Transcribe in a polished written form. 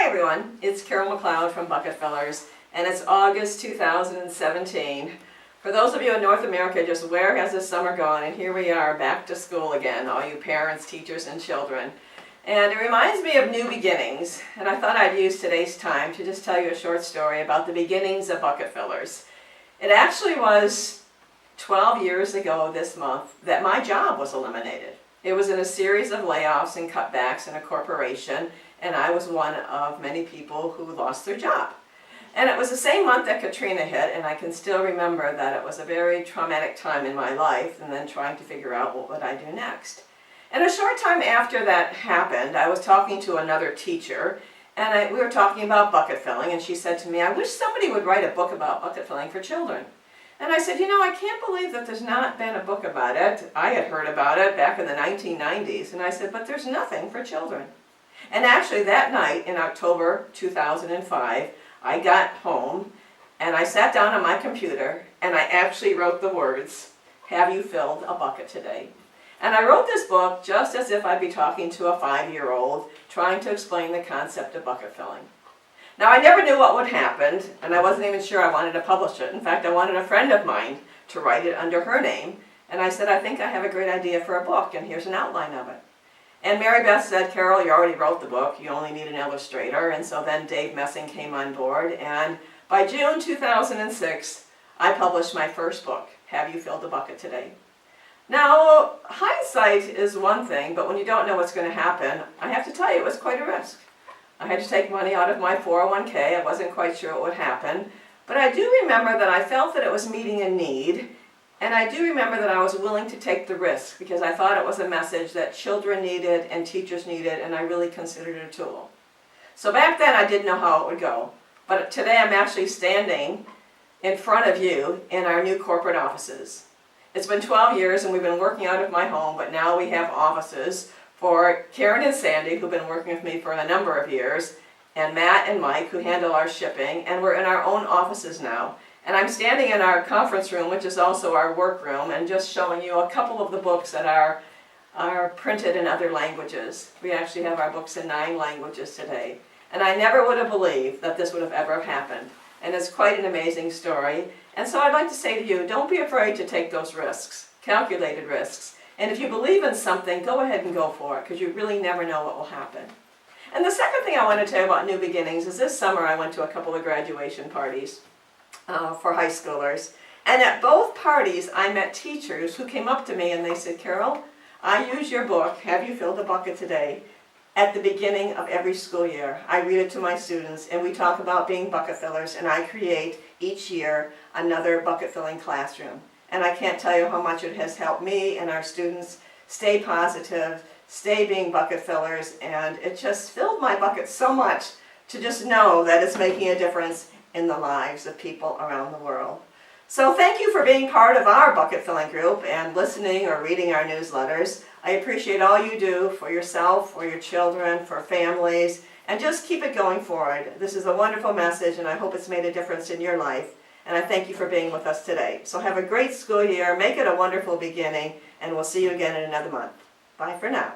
everyone, it's Carol McLeod from Bucket Fillers, and it's August 2017. For those of you in North America, just where has this summer gone? And here we are, back to school again, all you parents, teachers, and children. And it reminds me of new beginnings, and I thought I'd use today's time to just tell you a short story about the beginnings of Bucket Fillers. It actually was 12 years ago this month that my job was eliminated. It was in a series of layoffs and cutbacks in a corporation, and I was one of many people who lost their job. And it was the same month that Katrina hit, and I can still remember that it was a very traumatic time in my life, and then trying to figure out what would I do next. And a short time after that happened, I was talking to another teacher, and we were talking about bucket filling, and she said to me, "I wish somebody would write a book about bucket filling for children." And I said, I can't believe that there's not been a book about it. I had heard about it back in the 1990s, and I said, but there's nothing for children. And actually that night in October 2005, I got home, and I sat down on my computer, and I actually wrote the words, "Have you filled a bucket today?" And I wrote this book just as if I'd be talking to a 5-year-old, trying to explain the concept of bucket filling. Now, I never knew what would happen, and I wasn't even sure I wanted to publish it. In fact, I wanted a friend of mine to write it under her name, and I said, "I think I have a great idea for a book, and here's an outline of it." And Mary Beth said, "Carol, you already wrote the book, you only need an illustrator." And so then Dave Messing came on board, and by June 2006, I published my first book, Have You Filled a Bucket Today? Now, hindsight is one thing, but when you don't know what's going to happen, I have to tell you, it was quite a risk. I had to take money out of my 401k. I wasn't quite sure what would happen. But I do remember that I felt that it was meeting a need. And I do remember that I was willing to take the risk because I thought it was a message that children needed and teachers needed, and I really considered it a tool. So back then I didn't know how it would go. But today I'm actually standing in front of you in our new corporate offices. It's been 12 years and we've been working out of my home, but now we have offices for Karen and Sandy, who've been working with me for a number of years, and Matt and Mike, who handle our shipping, and we're in our own offices now. And I'm standing in our conference room, which is also our work room, and just showing you a couple of the books that are printed in other languages. We actually have our books in 9 languages today. And I never would have believed that this would have ever happened. And it's quite an amazing story. And so I'd like to say to you, don't be afraid to take those risks, calculated risks. And if you believe in something, go ahead and go for it, because you really never know what will happen. And the second thing I want to tell you about New Beginnings is this summer I went to a couple of graduation parties for high schoolers. And at both parties I met teachers who came up to me and they said, "Carol, I use your book, Have You Filled a Bucket Today?" at the beginning of every school year. I read it to my students, and we talk about being bucket fillers, and I create each year another bucket filling classroom. And I can't tell you how much it has helped me and our students stay positive, stay being bucket fillers, and it just filled my bucket so much to just know that it's making a difference in the lives of people around the world. So thank you for being part of our bucket filling group and listening or reading our newsletters. I appreciate all you do for yourself, for your children, for families, and just keep it going forward. This is a wonderful message, and I hope it's made a difference in your life. And I thank you for being with us today. So have a great school year, make it a wonderful beginning, and we'll see you again in another month. Bye for now.